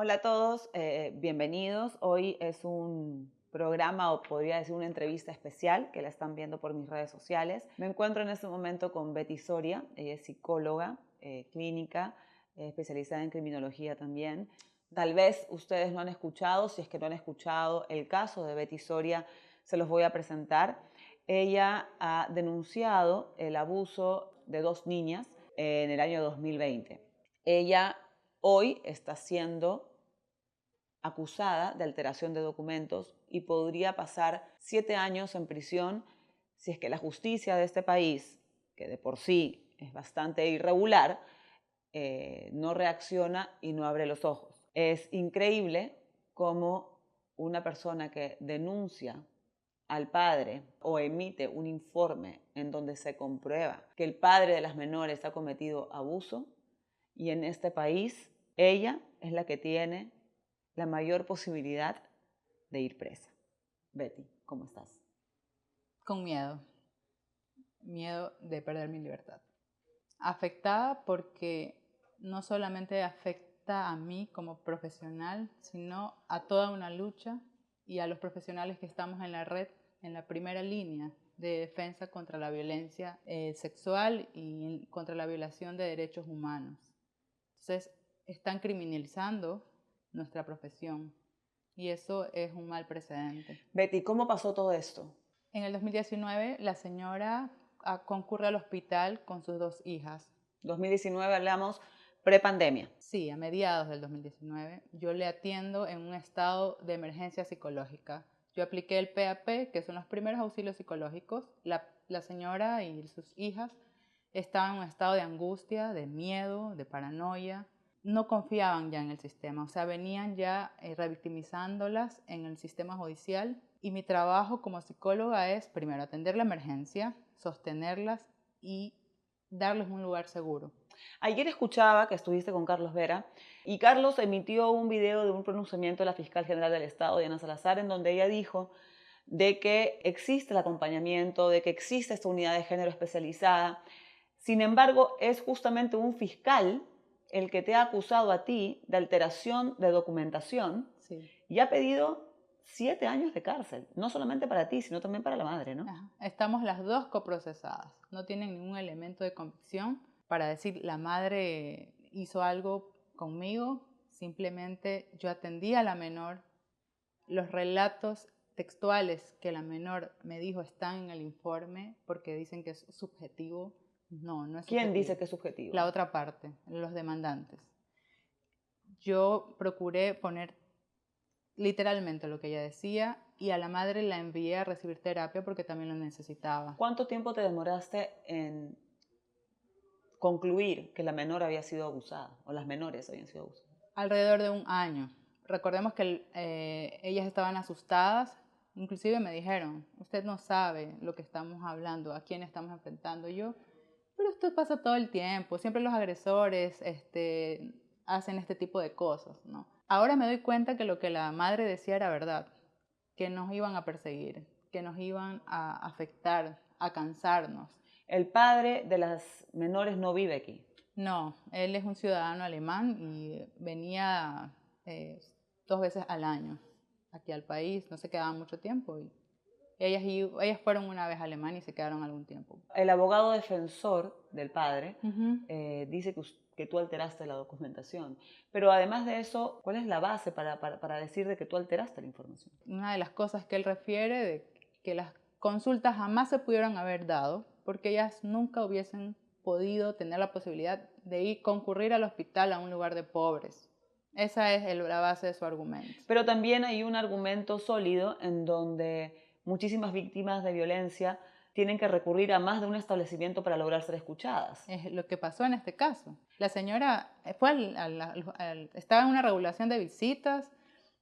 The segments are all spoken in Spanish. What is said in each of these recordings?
Hola a todos, bienvenidos. Hoy es un programa o podría decir una entrevista especial que la están viendo por mis redes sociales. Me encuentro en este momento con Betty Soria, ella es psicóloga clínica, especializada en criminología también. Tal vez ustedes no han escuchado, si es que no han escuchado el caso de Betty Soria, se los voy a presentar. Ella ha denunciado el abuso de dos niñas en el año 2020. Ella hoy está siendo acusada de alteración de documentos y podría pasar 7 años en prisión si es que la justicia de este país, que de por sí es bastante irregular, no reacciona y no abre los ojos. Es increíble cómo una persona que denuncia al padre o emite un informe en donde se comprueba que el padre de las menores ha cometido abuso y en este país ella es la que tiene la mayor posibilidad de ir presa. Betty, ¿cómo estás? Con miedo de perder mi libertad. Afectada porque no solamente afecta a mí como profesional, sino a toda una lucha y a los profesionales que estamos en la red, en la primera línea de defensa contra la violencia sexual y contra la violación de derechos humanos. Entonces, están criminalizando nuestra profesión y eso es un mal precedente. Betty, ¿cómo pasó todo esto? En el 2019, la señora concurre al hospital con sus dos hijas. 2019 hablamos prepandemia. Sí, a mediados del 2019, yo le atiendo en un estado de emergencia psicológica. Yo apliqué el PAP, que son los primeros auxilios psicológicos. La señora y sus hijas estaban en un estado de angustia, de miedo, de paranoia. No confiaban ya en el sistema, o sea, venían ya revictimizándolas en el sistema judicial. Y mi trabajo como psicóloga es, primero, atender la emergencia, sostenerlas y darles un lugar seguro. Ayer escuchaba que estuviste con Carlos Vera y Carlos emitió un video de un pronunciamiento de la fiscal general del Estado, Diana Salazar, en donde ella dijo de que existe el acompañamiento, de que existe esta unidad de género especializada. Sin embargo, es justamente un fiscal el que te ha acusado a ti de alteración de documentación Sí. y ha pedido 7 años de cárcel, no solamente para ti, sino también para la madre, ¿no? Ajá. Estamos las dos coprocesadas, no tienen ningún elemento de convicción para decir la madre hizo algo conmigo, simplemente yo atendí a la menor, los relatos textuales que la menor me dijo están en el informe porque dicen que es subjetivo. No, no es ¿Quién subjetivo. dice que es subjetivo? La otra parte, los demandantes. Yo procuré poner literalmente lo que ella decía y a la madre la envié a recibir terapia porque también lo necesitaba. ¿Cuánto tiempo te demoraste en concluir que la menor había sido abusada o las menores habían sido abusadas? Alrededor de un año. Recordemos que ellas estaban asustadas, inclusive me dijeron, usted no sabe lo que estamos hablando, a quién estamos enfrentando. Yo, pero esto pasa todo el tiempo, siempre los agresores hacen este tipo de cosas, ¿no? Ahora me doy cuenta que lo que la madre decía era verdad, que nos iban a perseguir, que nos iban a afectar, a cansarnos. El padre de las menores no vive aquí. No, él es un ciudadano alemán y venía 2 veces al año aquí al país, no se quedaban mucho tiempo y ellas fueron una vez a Alemania y se quedaron algún tiempo. El abogado defensor del padre Ujú. dice que tú alteraste la documentación. Pero además de eso, ¿cuál es la base para decir de que tú alteraste la información? Una de las cosas que él refiere de que las consultas jamás se pudieron haber dado porque ellas nunca hubiesen podido tener la posibilidad de ir concurrir al hospital a un lugar de pobres. Esa es la base de su argumento. Pero también hay un argumento sólido en donde muchísimas víctimas de violencia tienen que recurrir a más de un establecimiento para lograr ser escuchadas. Es lo que pasó en este caso. La señora fue estaba en una regulación de visitas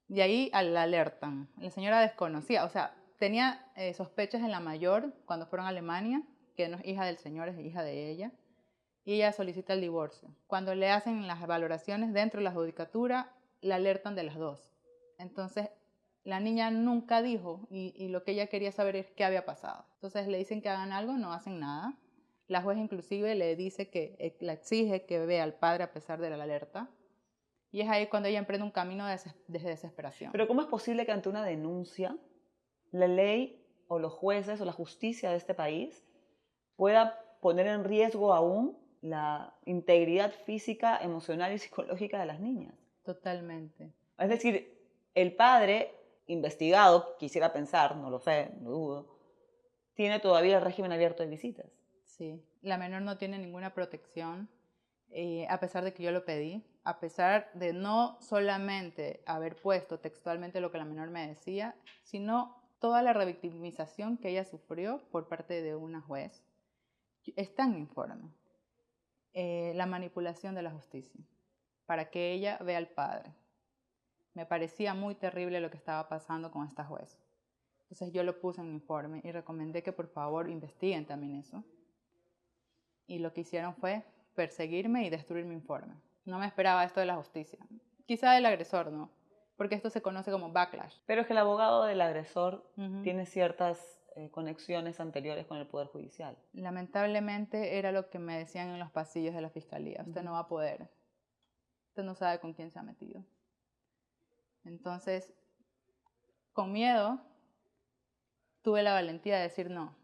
y ahí la alertan. La señora desconocía, o sea, tenía sospechas en la mayor cuando fueron a Alemania, que no es hija del señor, es hija de ella, y ella solicita el divorcio. Cuando le hacen las valoraciones dentro de la judicatura, la alertan de las dos. Entonces, la niña nunca dijo y lo que ella quería saber es qué había pasado. Entonces le dicen que hagan algo, no hacen nada. La juez inclusive le dice que la exige que vea al padre a pesar de la alerta. Y es ahí cuando ella emprende un camino de desesperación. Pero ¿cómo es posible que ante una denuncia la ley o los jueces o la justicia de este país pueda poner en riesgo aún la integridad física, emocional y psicológica de las niñas? Totalmente. Es decir, el padre investigado, quisiera pensar, no lo sé, no dudo, tiene todavía el régimen abierto de visitas. Sí, la menor no tiene ninguna protección, a pesar de que yo lo pedí, a pesar de no solamente haber puesto textualmente lo que la menor me decía, sino toda la revictimización que ella sufrió por parte de una juez. Está en mi informe. La manipulación de la justicia, para que ella vea al padre. Me parecía muy terrible lo que estaba pasando con esta juez. Entonces yo lo puse en mi informe y recomendé que por favor investiguen también eso. Y lo que hicieron fue perseguirme y destruir mi informe. No me esperaba esto de la justicia. Quizá del agresor, ¿no? Porque esto se conoce como backlash. Pero es que el abogado del agresor tiene ciertas conexiones anteriores con el Poder Judicial. Lamentablemente era lo que me decían en los pasillos de la fiscalía. Usted no va a poder. Usted no sabe con quién se ha metido. Entonces, con miedo, tuve la valentía de decir no.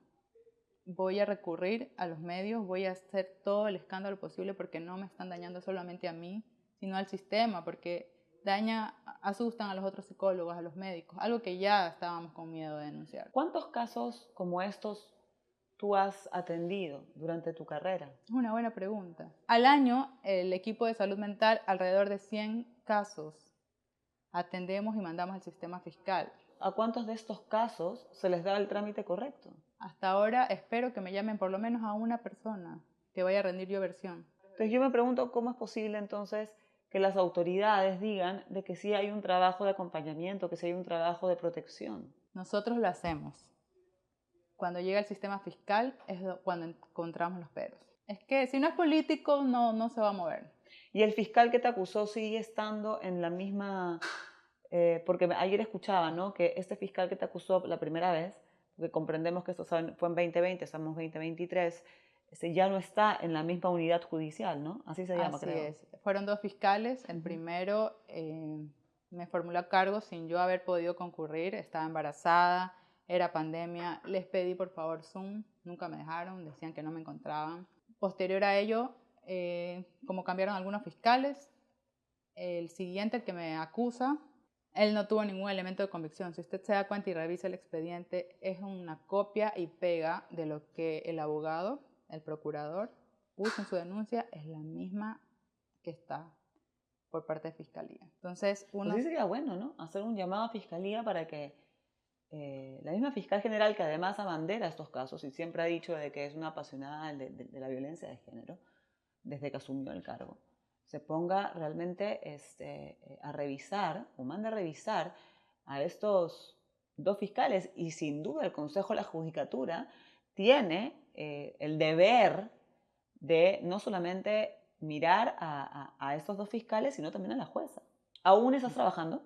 Voy a recurrir a los medios, voy a hacer todo el escándalo posible porque no me están dañando solamente a mí, sino al sistema, porque asustan a los otros psicólogos, a los médicos, algo que ya estábamos con miedo de denunciar. ¿Cuántos casos como estos tú has atendido durante tu carrera? Es una buena pregunta. Al año, el equipo de salud mental, alrededor de 100 casos atendemos y mandamos al sistema fiscal. ¿A cuántos de estos casos se les da el trámite correcto? Hasta ahora espero que me llamen por lo menos a una persona que vaya a rendir yo versión. Entonces yo me pregunto cómo es posible entonces que las autoridades digan de que sí hay un trabajo de acompañamiento, que sí hay un trabajo de protección. Nosotros lo hacemos. Cuando llega el sistema fiscal es cuando encontramos los peros. Es que si no es político no se va a mover. ¿Y el fiscal que te acusó sigue estando en la misma...? Porque ayer escuchaba, ¿no?, que este fiscal que te acusó la primera vez, porque comprendemos que esto fue en 2020, estamos en 2023, ya no está en la misma unidad judicial, ¿no? Así se llama, creo. Así es. Fueron 2 fiscales. El primero me formuló a cargo sin yo haber podido concurrir. Estaba embarazada, era pandemia. Les pedí por favor Zoom, nunca me dejaron, decían que no me encontraban. Posterior a ello, como cambiaron algunos fiscales, el siguiente, el que me acusa, él no tuvo ningún elemento de convicción. Si usted se da cuenta y revisa el expediente, es una copia y pega de lo que el abogado, el procurador, puso en su denuncia, es la misma que está por parte de Fiscalía. Entonces, Pues sí sería bueno, ¿no?, hacer un llamado a Fiscalía para que la misma fiscal general, que además abandera estos casos y siempre ha dicho de que es una apasionada de la violencia de género, desde que asumió el cargo, se ponga realmente a revisar, o mande a revisar a estos 2 fiscales, y sin duda el Consejo de la Judicatura tiene el deber de no solamente mirar a estos 2 fiscales, sino también a la jueza. ¿Aún estás trabajando?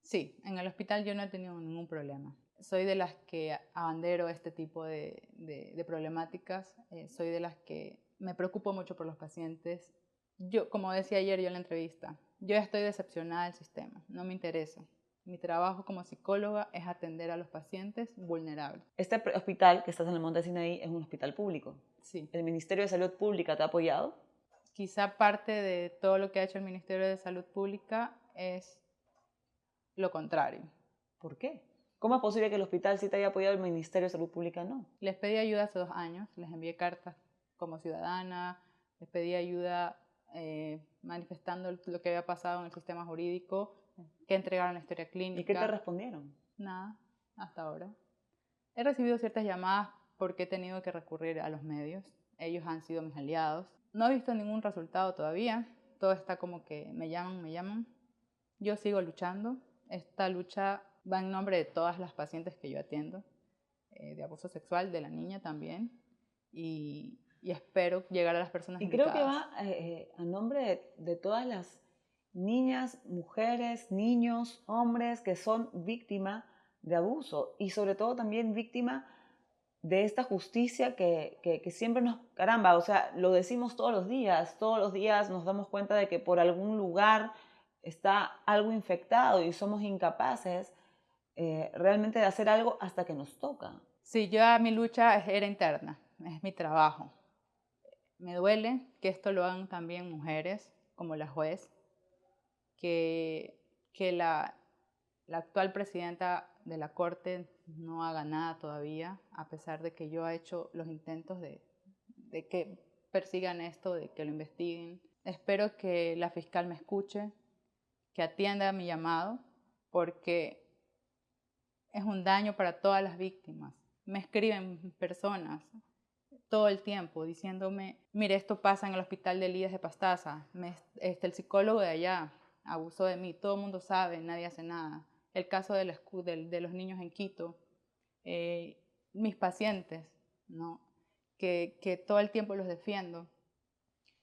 Sí, en el hospital yo no he tenido ningún problema. Soy de las que abandero este tipo de problemáticas, soy de las que me preocupo mucho por los pacientes. Yo, como decía ayer yo en la entrevista, yo estoy decepcionada del sistema, no me interesa. Mi trabajo como psicóloga es atender a los pacientes vulnerables. Este hospital que estás en el Monte Sinaí es un hospital público. Sí. ¿El Ministerio de Salud Pública te ha apoyado? Quizá parte de todo lo que ha hecho el Ministerio de Salud Pública es lo contrario. ¿Por qué? ¿Cómo es posible que el hospital sí te haya apoyado y el Ministerio de Salud Pública no? Les pedí ayuda hace 2 años, les envié cartas como ciudadana, les pedí ayuda manifestando lo que había pasado en el sistema jurídico, que entregaron la historia clínica. ¿Y qué te respondieron? Nada, hasta ahora. He recibido ciertas llamadas porque he tenido que recurrir a los medios. Ellos han sido mis aliados. No he visto ningún resultado todavía. Todo está como que me llaman, me llaman. Yo sigo luchando. Esta lucha va en nombre de todas las pacientes que yo atiendo, de abuso sexual, de la niña también. Y espero llegar a las personas indicadas. Creo que va a nombre de todas las niñas, mujeres, niños, hombres que son víctimas de abuso, y sobre todo también víctimas de esta justicia que siempre nos... Caramba, o sea, lo decimos todos los días nos damos cuenta de que por algún lugar está algo infectado y somos incapaces realmente de hacer algo hasta que nos toca. Sí, mi lucha era interna, es mi trabajo. Me duele que esto lo hagan también mujeres, como la juez, que la actual presidenta de la Corte no haga nada todavía, a pesar de que yo he hecho los intentos de que persigan esto, de que lo investiguen. Espero que la fiscal me escuche, que atienda a mi llamado, porque es un daño para todas las víctimas. Me escriben personas todo el tiempo diciéndome, mire, esto pasa en el hospital de Elías de Pastaza, el psicólogo de allá abusó de mí, todo el mundo sabe, nadie hace nada. El caso de los niños en Quito, mis pacientes, ¿no? que todo el tiempo los defiendo.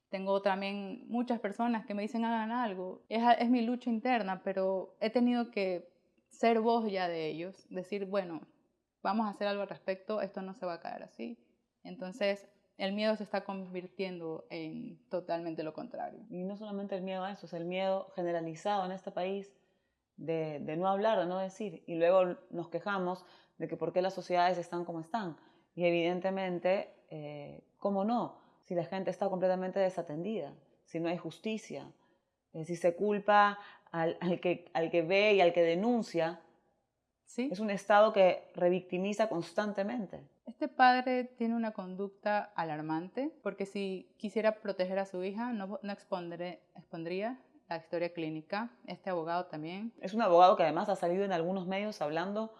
Tengo también muchas personas que me dicen hagan algo. Es mi lucha interna, pero he tenido que ser voz ya de ellos, decir, bueno, vamos a hacer algo al respecto, esto no se va a caer así. Entonces, el miedo se está convirtiendo en totalmente lo contrario. Y no solamente el miedo a eso, es el miedo generalizado en este país de no hablar, de no decir. Y luego nos quejamos de que por qué las sociedades están como están. Y evidentemente, ¿cómo no? Si la gente está completamente desatendida, si no hay justicia, si se culpa al que ve y al que denuncia, ¿Sí? es un Estado que revictimiza constantemente. Este padre tiene una conducta alarmante porque si quisiera proteger a su hija no expondría la historia clínica. Este abogado también. Es un abogado que además ha salido en algunos medios hablando,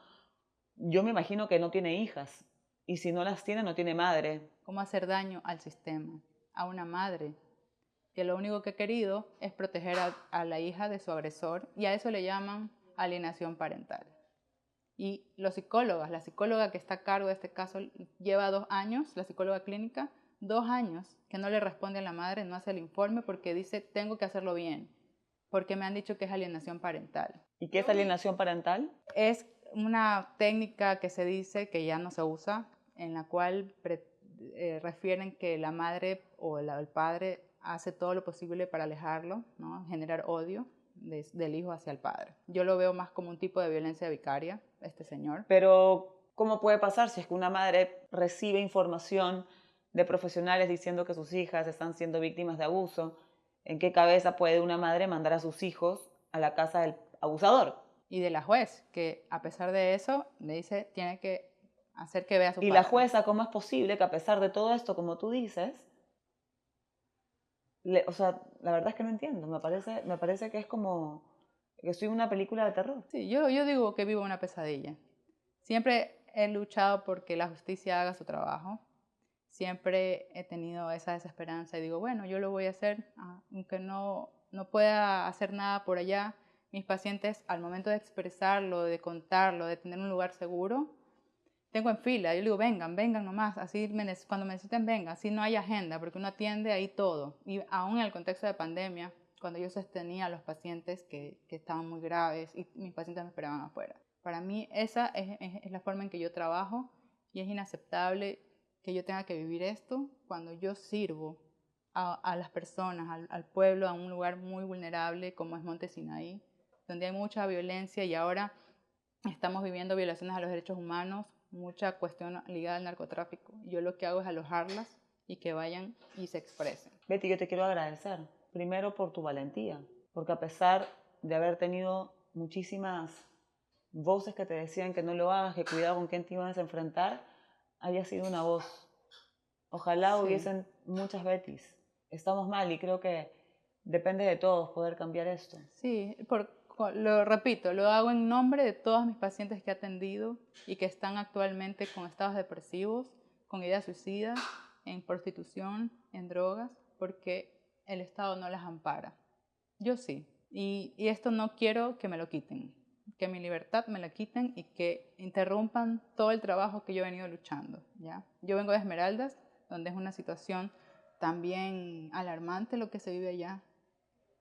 yo me imagino que no tiene hijas y si no las tiene no tiene madre. ¿Cómo hacer daño al sistema? A una madre que lo único que ha querido es proteger a la hija de su agresor y a eso le llaman alienación parental. Y los psicólogas, la psicóloga que está a cargo de este caso lleva 2 años, la psicóloga clínica, 2 años que no le responde a la madre, no hace el informe porque dice tengo que hacerlo bien, porque me han dicho que es alienación parental. ¿Y qué es alienación parental? Es una técnica que se dice que ya no se usa, en la cual refieren que la madre o el padre hace todo lo posible para alejarlo, ¿no? Generar odio del hijo hacia el padre. Yo lo veo más como un tipo de violencia vicaria, este señor. Pero, ¿cómo puede pasar si es que una madre recibe información de profesionales diciendo que sus hijas están siendo víctimas de abuso? ¿En qué cabeza puede una madre mandar a sus hijos a la casa del abusador? Y de la juez, que a pesar de eso, le dice, tiene que hacer que vea a su Y padre. la jueza, ¿cómo es posible que a pesar de todo esto, como tú dices, o sea, la verdad es que no entiendo, me parece que es como que estoy en una película de terror. Sí, yo digo que vivo una pesadilla. Siempre he luchado porque la justicia haga su trabajo. Siempre he tenido esa desesperanza y digo, bueno, yo lo voy a hacer, aunque no pueda hacer nada por allá. Mis pacientes, al momento de expresarlo, de contarlo, de tener un lugar seguro, tengo en fila. Yo le digo, vengan, vengan nomás. Así cuando me necesiten, vengan. Así no hay agenda, porque uno atiende ahí todo. Y aún en el contexto de pandemia, cuando yo sostenía a los pacientes que estaban muy graves y mis pacientes me esperaban afuera. Para mí esa es la forma en que yo trabajo y es inaceptable que yo tenga que vivir esto cuando yo sirvo a las personas, al pueblo, a un lugar muy vulnerable como es Monte Sinaí, donde hay mucha violencia y ahora estamos viviendo violaciones a los derechos humanos, mucha cuestión ligada al narcotráfico. Yo lo que hago es alojarlas y que vayan y se expresen. Betty, yo te quiero agradecer, primero por tu valentía, porque a pesar de haber tenido muchísimas voces que te decían que no lo hagas, que cuidado con quién te ibas a enfrentar, haya sido una voz. Ojalá Sí. hubiesen muchas Bettys. Estamos mal y creo que depende de todos poder cambiar esto. Sí, lo repito, lo hago en nombre de todos mis pacientes que he atendido y que están actualmente con estados depresivos, con ideas suicidas, en prostitución, en drogas, porque el Estado no las ampara. Yo sí. Y esto no quiero que me lo quiten, que mi libertad me la quiten y que interrumpan todo el trabajo que yo he venido luchando, ¿ya? Yo vengo de Esmeraldas, donde es una situación también alarmante lo que se vive allá.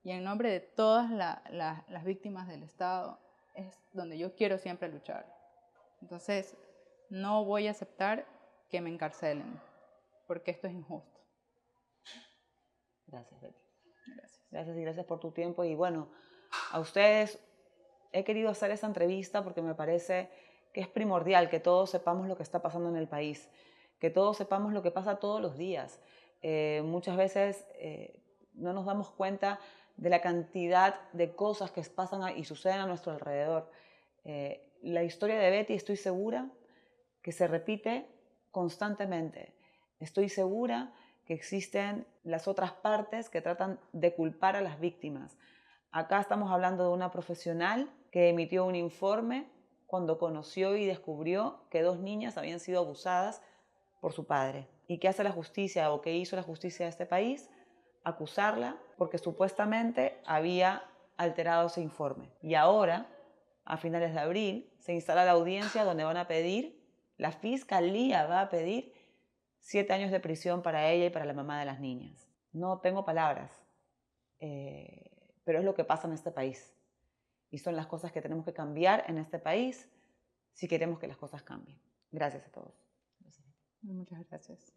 Y en nombre de todas las víctimas del Estado es donde yo quiero siempre luchar. Entonces, no voy a aceptar que me encarcelen, porque esto es injusto. Gracias, Betty. Gracias. Gracias y gracias por tu tiempo. Y bueno, a ustedes. He querido hacer esta entrevista porque me parece que es primordial que todos sepamos lo que está pasando en el país, que todos sepamos lo que pasa todos los días. Muchas veces no nos damos cuenta de la cantidad de cosas que pasan y suceden a nuestro alrededor. La historia de Betty, estoy segura que se repite constantemente. Estoy segura que existen las otras partes que tratan de culpar a las víctimas. Acá estamos hablando de una profesional que emitió un informe cuando conoció y descubrió que 2 niñas habían sido abusadas por su padre. ¿Y qué hace la justicia o qué hizo la justicia de este país? Acusarla porque supuestamente había alterado ese informe. Y ahora, a finales de abril, se instala la audiencia donde van a pedir, la fiscalía va a pedir 7 años de prisión para ella y para la mamá de las niñas. No tengo palabras, pero es lo que pasa en este país. Y son las cosas que tenemos que cambiar en este país si queremos que las cosas cambien. Gracias a todos. Muchas gracias.